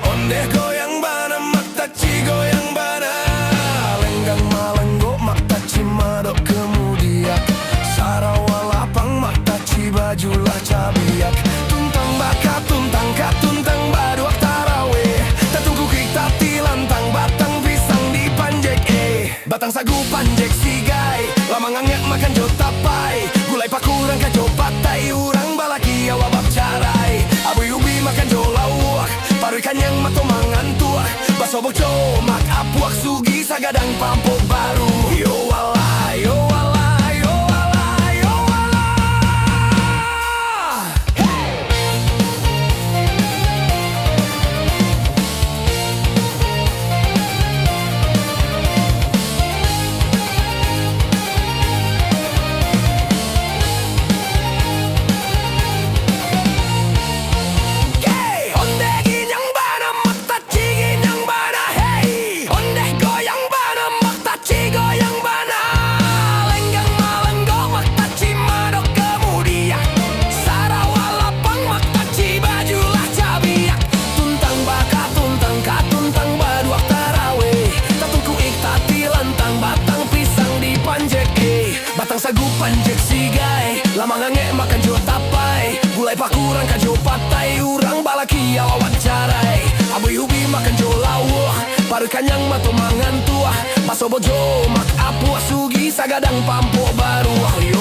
Onde goyang bana makta ci goyang bana, lenggang malenggo makta ci madok kemudian, Sarawak lapang makta ci bajulah cabiak, tuntang baka tuntang katuntang baduak taraweh, tatungku kita tilantang batang pisang di panjek batang sagu panjek sigai, lama ngangek makan jo tapai, gulai pakurang kajo patai, urang balaki awa bab carai, abu ubi makan jo lawak, paru ikan yang mato mangan tuak, baso bojo mak apuak sugi sagadang pampok baru. Yo wala, yo wala, yo wala, yo wala. Batang sagu panjek sigai, lama ngangek makan jo tapai, gulai pakurang kajo patai, urang balaki awak carai, abu ubi makan jo lawuh, paru kanyang mato mangan tuah, baso bojo mak apuah sugi sagadang pampok baru.